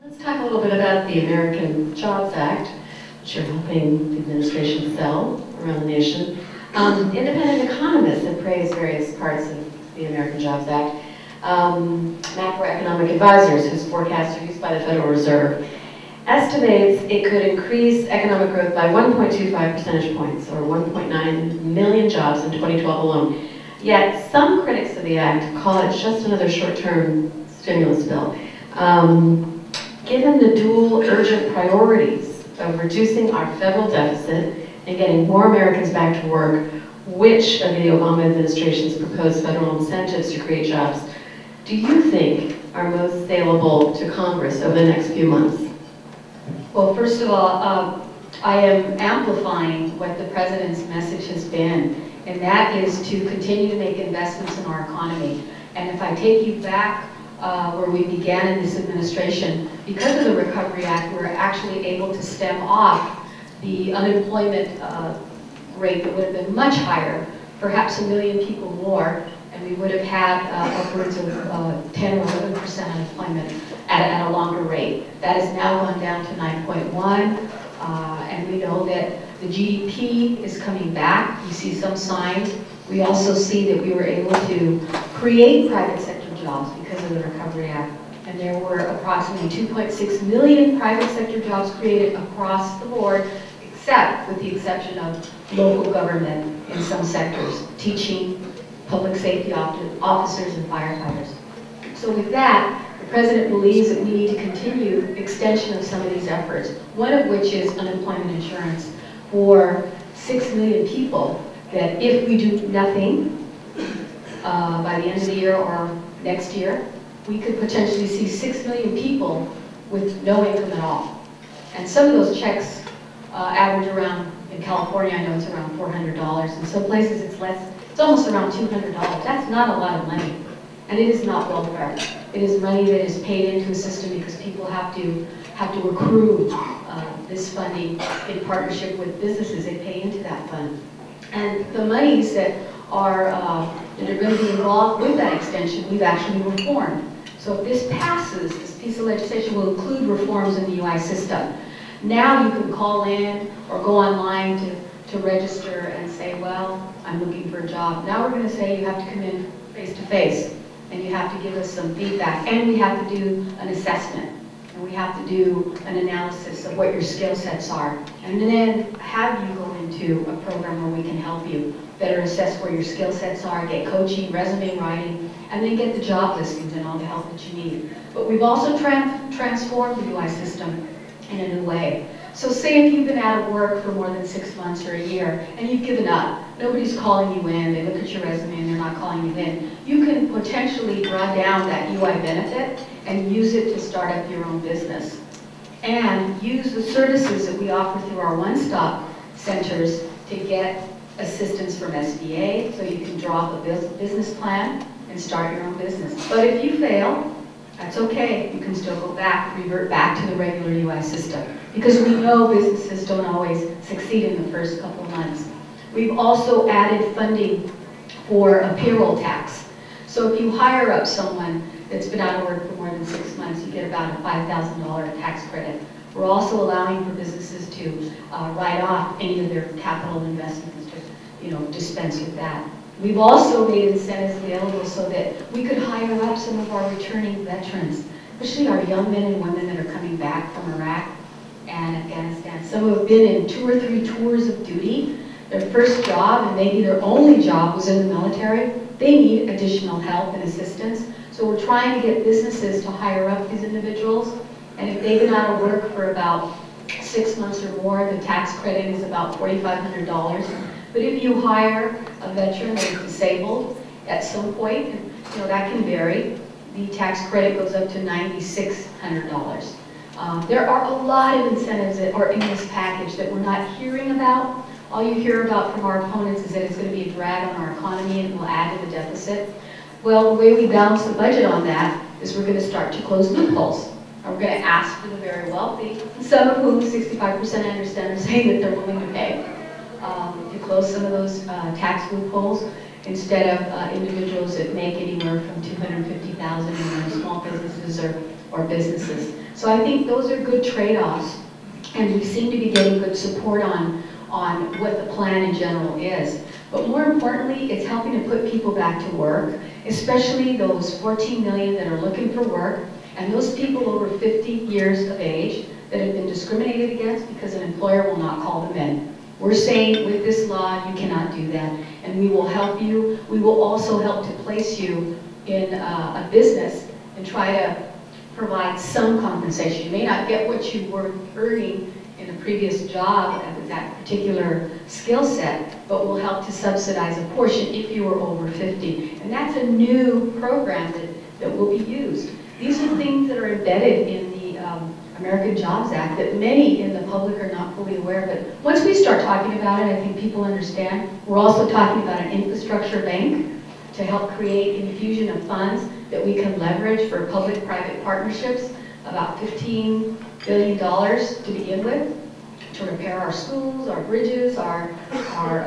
Let's talk a little bit about the American Jobs Act, which you're helping the administration sell around the nation. Independent economists have praised various parts of the American Jobs Act. Macroeconomic advisors, whose forecasts are used by the Federal Reserve, estimates it could increase economic growth by 1.25 percentage points, or 1.9 million jobs in 2012 alone. Yet some critics of the act call it just another short-term stimulus bill. Given the dual urgent priorities of reducing our federal deficit and getting more Americans back to work, which of the Obama administration's proposed federal incentives to create jobs do you think are most saleable to Congress over the next few months? Well, first of all, I am amplifying what the President's message has been, and that is to continue to make investments in our economy. And if I take you back where we began in this administration, because of the Recovery Act, we were actually able to stem off the unemployment rate that would have been much higher, perhaps 1 million people more, and we would have had upwards of 10 or 11% unemployment at a longer rate. That has now gone down to 9.1, and we know that the GDP is coming back. We see some signs. We also see that we were able to create private sector jobs because of the Recovery Act. And there were approximately 2.6 million private sector jobs created across the board, except with the exception of local government in some sectors, teaching, public safety officers, and firefighters. So with that, the President believes that we need to continue extension of some of these efforts, one of which is unemployment insurance for 6 million people, that if we do nothing by the end of the year or next year, we could potentially see 6 million people with no income at all. And some of those checks average around, in California I know it's around $400, in some places it's less, it's almost around $200. That's not a lot of money, and it is not welfare. It is money that is paid into a system because people have to accrue this funding in partnership with businesses. They pay into that fund. And the monies that are going to be involved with that extension, we've actually reformed. So if this passes, this piece of legislation will include reforms in the UI system. Now you can call in or go online to register and say, well, I'm looking for a job. Now we're going to say you have to come in face-to-face, and you have to give us some feedback, and we have to do an assessment, and we have to do an analysis of what your skill sets are, and then have you go into a program where we can help you better assess where your skill sets are, get coaching, resume writing, and then get the job listings and all the help that you need. But we've also transformed the UI system in a new way. So say if you've been out of work for more than 6 months or a year and you've given up, nobody's calling you in, they look at your resume and they're not calling you in, you can potentially draw down that UI benefit and use it to start up your own business. And use the services that we offer through our one-stop centers to get assistance from SVA, so you can draw up a business plan and start your own business. But if you fail, that's okay. You can still go back, revert back to the regular UI system, because we know businesses don't always succeed in the first couple of months. We've also added funding for a payroll tax. So if you hire up someone that's been out of work for more than 6 months, you get about a $5,000 tax credit. We're also allowing for businesses to write off any of their capital investments, to dispense with that. We've also made incentives available so that we could hire up some of our returning veterans, especially our young men and women that are coming back from Iraq and Afghanistan. Some who have been in 2 or 3 tours of duty. Their first job, and maybe their only job, was in the military. They need additional help and assistance. So we're trying to get businesses to hire up these individuals. And if they've been out of work for about 6 months or more, the tax credit is about $4,500. But if you hire a veteran that is disabled at some point, and, that can vary, the tax credit goes up to $9,600. There are a lot of incentives that are in this package that we're not hearing about. All you hear about from our opponents is that it's going to be a drag on our economy and will add to the deficit. Well, the way we balance the budget on that is we're going to start to close loopholes. And we're going to ask for the very wealthy, some of whom, 65% I understand, are saying that they're willing to pay, to close some of those tax loopholes. instead of individuals that make anywhere from $250,000 in small businesses or businesses. So I think those are good trade-offs, and we seem to be getting good support on what the plan in general is. But more importantly, it's helping to put people back to work, especially those 14 million that are looking for work, and those people over 50 years of age that have been discriminated against because an employer will not call them in. We're saying with this law, you cannot do that, and we will help you. We will also help to place you in a business and try to provide some compensation. You may not get what you were earning in a previous job with that particular skill set, but we'll help to subsidize a portion if you are over 50. And that's a new program that will be used. These are things that are embedded in the American Jobs Act that many in the public are not fully aware of. But once we start talking about it, I think people understand. We're also talking about an infrastructure bank to help create infusion of funds that we can leverage for public-private partnerships, about $15 billion to begin with, to repair our schools, our bridges, our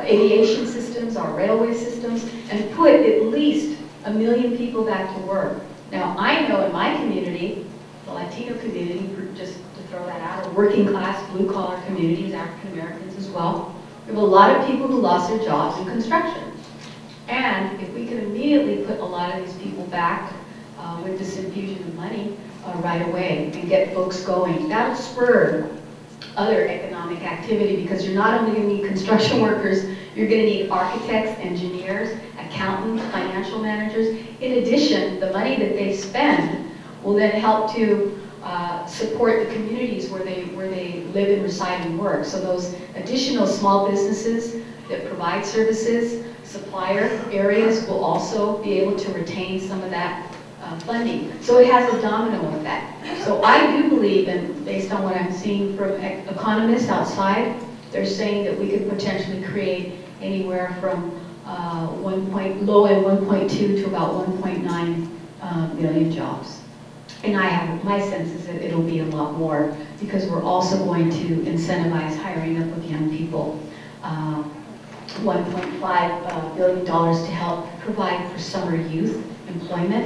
aviation systems, our railway systems, and put at least 1 million people back to work. Now, I know in my community, the Latino community, just to throw that out, or working class, blue collar communities, African Americans as well, we have a lot of people who lost their jobs in construction. And if we can immediately put a lot of these people back with this infusion of money right away and get folks going, that'll spur other economic activity, because you're not only going to need construction workers, you're going to need architects, engineers, accountants, financial managers. In addition, the money that they spend will then help to support the communities where they live and reside and work. So those additional small businesses that provide services, supplier areas will also be able to retain some of that funding. So it has a domino effect. So I do believe, and based on what I'm seeing from economists outside, they're saying that we could potentially create anywhere from low end 1.2 to about 1.9 million jobs. And my sense is that it'll be a lot more, because we're also going to incentivize hiring up of young people. $1.5 billion to help provide for summer youth employment,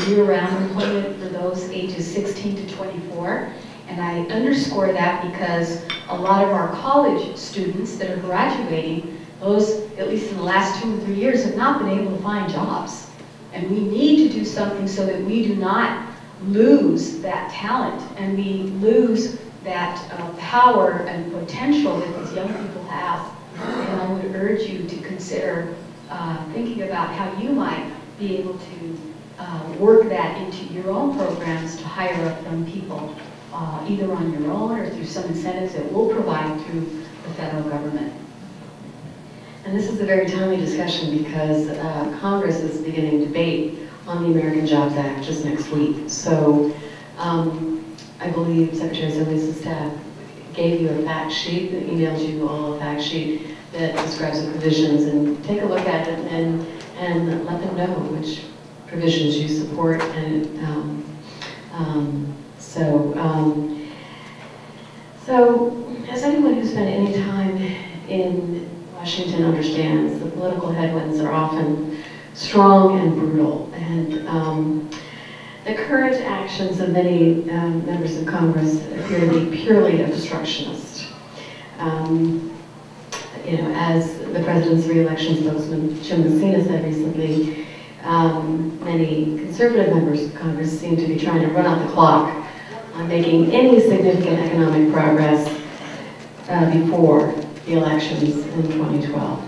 year-round employment for those ages 16 to 24. And I underscore that because a lot of our college students that are graduating, those, at least in the last 2 or 3 years, have not been able to find jobs. And we need to do something so that we do not lose that talent and we lose that power and potential that these young people have. And I would urge you to consider thinking about how you might be able to work that into your own programs to hire up young people, either on your own or through some incentives that we'll provide through the federal government. And this is a very timely discussion because Congress is beginning debate on the American Jobs Act just next week. So I believe Secretary Solis' staff gave you a fact sheet, that emailed you all a fact sheet that describes the provisions, and take a look at it and let them know which provisions you support. And so as anyone who's spent any time in Washington understands, the political headwinds are often strong and brutal, and the current actions of many members of Congress appear to be purely obstructionist. As the president's re-election spokesman, Jim Messina, said recently, many conservative members of Congress seem to be trying to run out the clock on making any significant economic progress before the elections in 2012.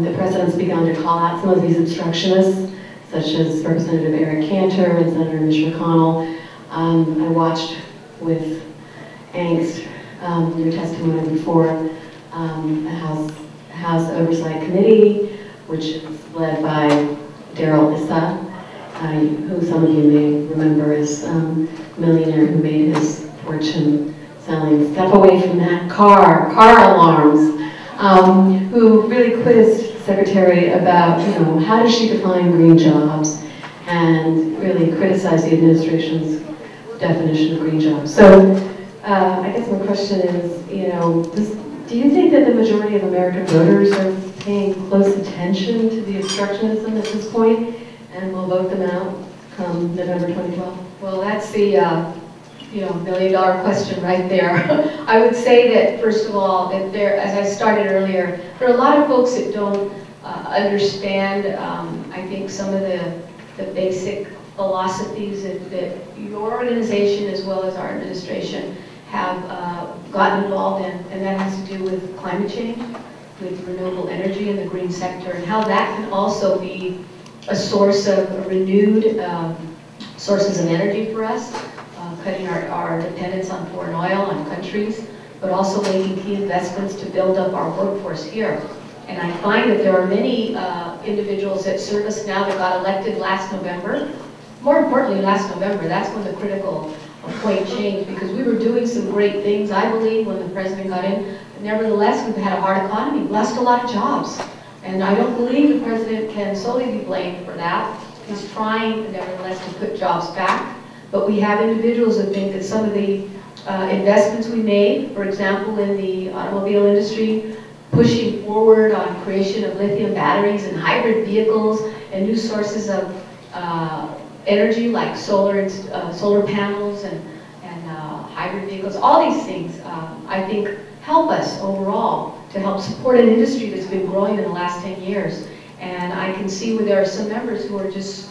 The president's begun to call out some of these obstructionists, such as Representative Eric Cantor and Senator Mitch McConnell. I watched with angst your testimony before the House Oversight Committee, which is led by Darrell Issa, who some of you may remember as a millionaire who made his fortune selling "Step Away From That Car alarms," who really quizzed Secretary about, how does she define green jobs, and really criticized the administration's definition of green jobs. So I guess my question is, Do you think that the majority of American voters are paying close attention to the obstructionism at this point and will vote them out come November 2012? Well, that's the million-dollar question right there. I would say that, first of all, that as I started earlier, there are a lot of folks that don't understand, I think, some of the basic philosophies that your organization as well as our administration have gotten involved in, and that has to do with climate change, with renewable energy in the green sector, and how that can also be a source of renewed sources of energy for us, cutting our dependence on foreign oil on countries, but also making key investments to build up our workforce here. And I find that there are many individuals that serve us now that got elected last November. More importantly, last November, that's when the critical point changed, because we were doing some great things, I believe, when the president got in. But nevertheless, we've had a hard economy, lost a lot of jobs. And I don't believe the president can solely be blamed for that. He's trying, nevertheless, to put jobs back. But we have individuals that think that some of the investments we made, for example, in the automobile industry, pushing forward on creation of lithium batteries and hybrid vehicles and new sources of energy like solar panels and hybrid vehicles, all these things, I think, help us overall to help support an industry that's been growing in the last 10 years. And I can see where there are some members who are just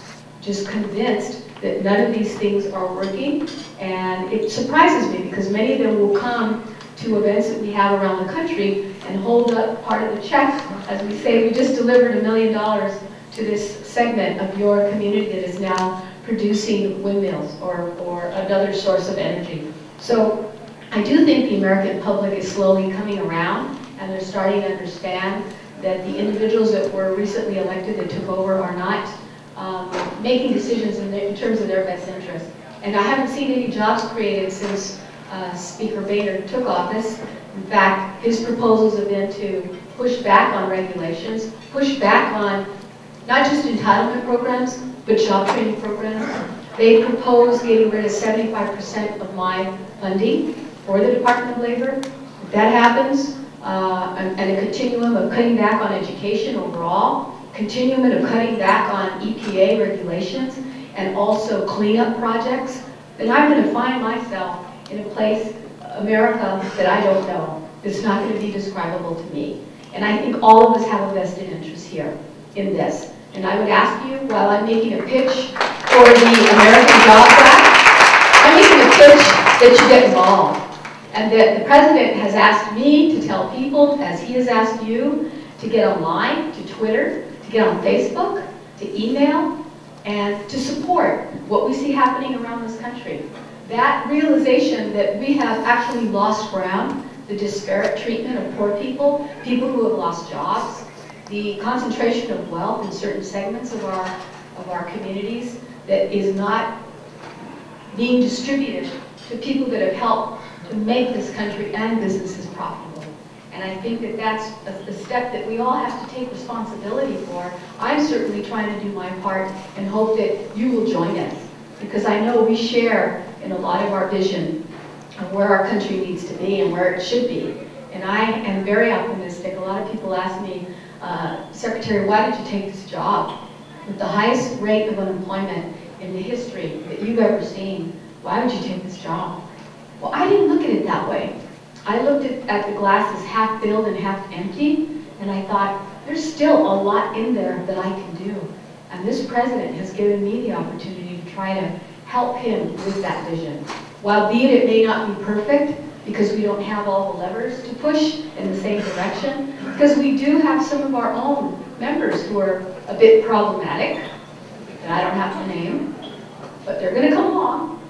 convinced that none of these things are working. And it surprises me because many of them will come to events that we have around the country and hold up part of the check. As we say, we just delivered $1 million to this segment of your community that is now producing windmills or another source of energy. So I do think the American public is slowly coming around, and they're starting to understand that the individuals that were recently elected that took over are not making decisions in terms of their best interest. And I haven't seen any jobs created since Speaker Boehner took office. In fact, his proposals have been to push back on regulations, push back on not just entitlement programs, but job training programs. They proposed getting rid of 75% of my funding for the Department of Labor. If that happens, and a continuum of cutting back on education overall, continuum of cutting back on EPA regulations, and also cleanup projects, then I'm going to find myself in a place, America, that I don't know. It's not going to be describable to me. And I think all of us have a vested interest here in this. And I would ask you, while I'm making a pitch for the American Jobs Act, I'm making a pitch that you get involved. And that the president has asked me to tell people, as he has asked you, to get online, to Twitter, to get on Facebook, to email, and to support what we see happening around this country. That realization that we have actually lost ground, the disparate treatment of poor people, people who have lost jobs, the concentration of wealth in certain segments of our communities that is not being distributed to people that have helped to make this country and businesses profitable. And I think that that's a step that we all have to take responsibility for. I'm certainly trying to do my part and hope that you will join us, because I know we share in a lot of our vision of where our country needs to be and where it should be. And I am very optimistic. A lot of people ask me, Secretary, why did you take this job? With the highest rate of unemployment in the history that you've ever seen, why would you take this job? Well, I didn't look at it that way. I looked at the glass as half filled and half empty, and I thought, there's still a lot in there that I can do. And this president has given me the opportunity to try to help him with that vision. While be it may not be perfect, because we don't have all the levers to push in the same direction, because we do have some of our own members who are a bit problematic, that I don't have to name, but they're going to come along.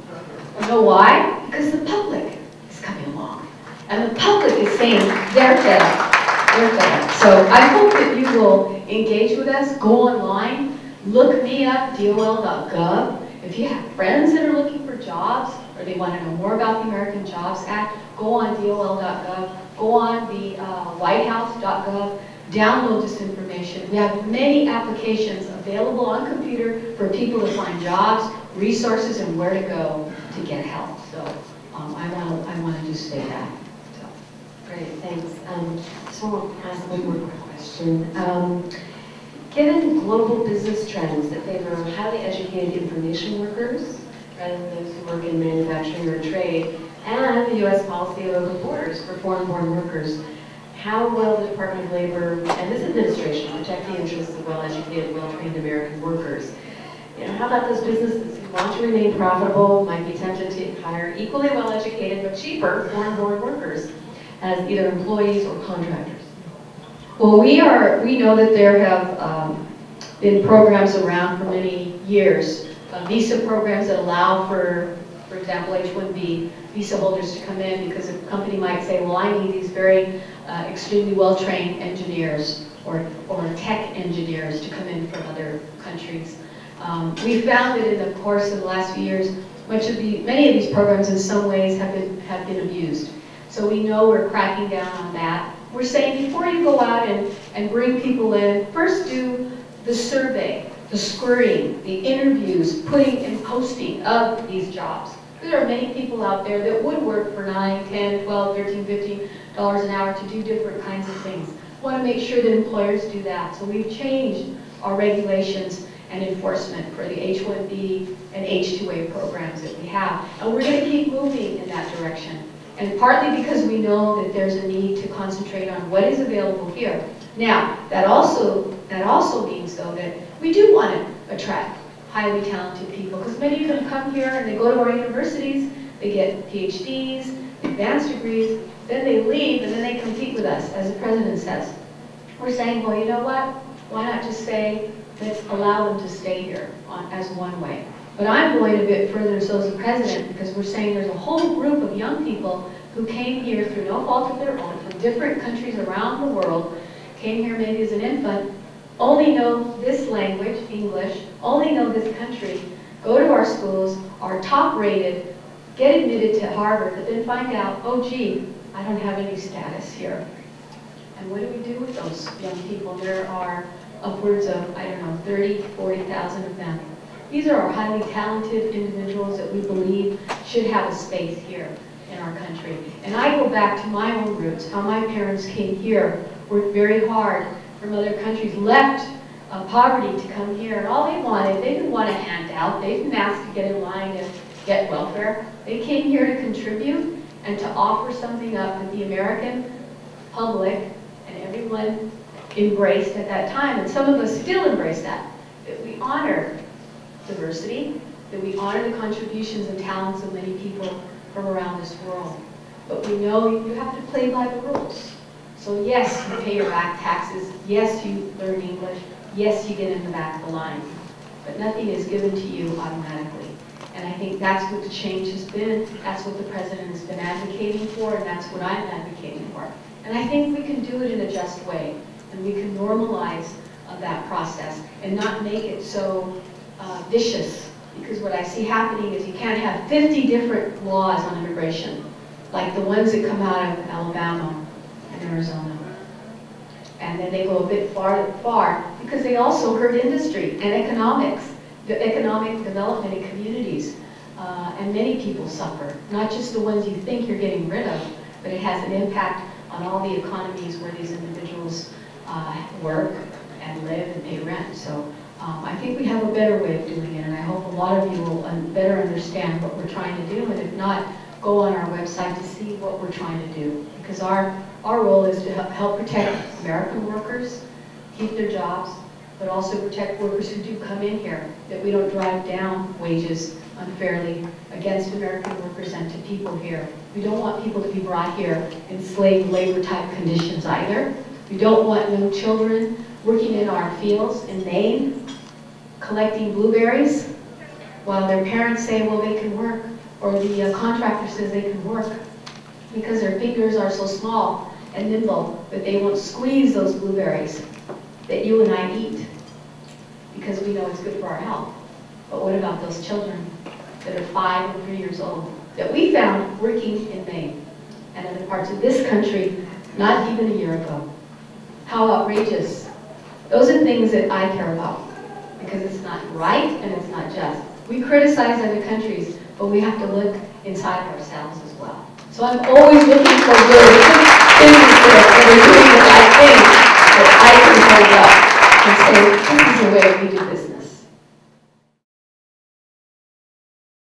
You know why? Because the public is coming along. And the public is saying they're fed up. They're fed up. So I hope that you will engage with us, go online, look me up, dol.gov. If you have friends that are looking for jobs, or they want to know more about the American Jobs Act, go on dol.gov, go on the whitehouse.gov, download this information. We have many applications available on computer for people to find jobs, resources, and where to go to get help. So I want to just say that. So. Great, thanks. Just want to ask one more question. Given global business trends that favor highly educated information workers rather than those who work in manufacturing or trade, and the U.S. policy of open borders for foreign-born workers, how will the Department of Labor and this administration protect the interests of well-educated, well-trained American workers? You know, how about those businesses who want to remain profitable, might be tempted to hire equally well-educated but cheaper foreign-born workers as either employees or contractors? Well, we know that there have been programs around for many years, visa programs that allow for example, H-1B visa holders to come in because a company might say, well, I need these very extremely well-trained engineers or tech engineers to come in from other countries. We found that in the course of the last few years, many of these programs in some ways have been abused. So we know we're cracking down on that. We're saying before you go out and bring people in, first do the survey, the screening, the interviews, putting and posting of these jobs. There are many people out there that would work for $9, $10, $12, $13, $15 an hour to do different kinds of things. We want to make sure that employers do that. So we've changed our regulations and enforcement for the H-1B and H-2A programs that we have. And we're going to keep moving in that direction. And partly because we know that there's a need to concentrate on what is available here. Now, that also means, though, that we do want to attract highly talented people, because many of them come here and they go to our universities, they get PhDs, advanced degrees, then they leave and then they compete with us, as the president says. We're saying, well, you know what? Why not just say, let's allow them to stay here as one way. But I'm going a bit further, so as the president, because we're saying there's a whole group of young people who came here through no fault of their own, from different countries around the world, came here maybe as an infant, only know this language, English, only know this country, go to our schools, are top rated, get admitted to Harvard, but then find out, oh gee, I don't have any status here. And what do we do with those young people? There are upwards of, I don't know, 30, 40,000 of them. These are our highly talented individuals that we believe should have a space here in our country. And I go back to my own roots, how my parents came here, worked very hard from other countries, left poverty to come here, and all they wanted, they didn't want a handout, they didn't ask to get in line and get welfare. They came here to contribute and to offer something up that the American public and everyone embraced at that time, and some of us still embrace that we honor diversity, that we honor the contributions and talents of many people from around this world. But we know you have to play by the rules. So yes, you pay your back taxes, yes, you learn English, yes, you get in the back of the line, but nothing is given to you automatically. And I think that's what the change has been, that's what the president has been advocating for, and that's what I'm advocating for. And I think we can do it in a just way, and we can normalize that process and not make it so vicious, because what I see happening is you can't have 50 different laws on immigration, like the ones that come out of Alabama and Arizona. And then they go a bit far because they also hurt industry and economics, the economic development in communities. And many people suffer, not just the ones you think you're getting rid of, but it has an impact on all the economies where these individuals work and live and pay rent. So I think we have a better way of doing it, and I hope a lot of you will better understand what we're trying to do, and if not, go on our website to see what we're trying to do. Because our role is to help protect American workers, keep their jobs, but also protect workers who do come in here, that we don't drive down wages unfairly against American workers and to people here. We don't want people to be brought here in slave labor type conditions either. We don't want young children working in our fields in Maine, collecting blueberries, while their parents say, well, they can work, or the contractor says they can work, because their fingers are so small and nimble that they won't squeeze those blueberries that you and I eat, because we know it's good for our health. But what about those children that are 5 and 3 years old that we found working in Maine and other parts of this country not even a year ago? How outrageous. Those are things that I care about, because it's not right and it's not just. We criticize other countries, but we have to look inside ourselves as well. So So I'm always looking for good businesses that are doing the right thing that I can hold up and say, this is the way we do business.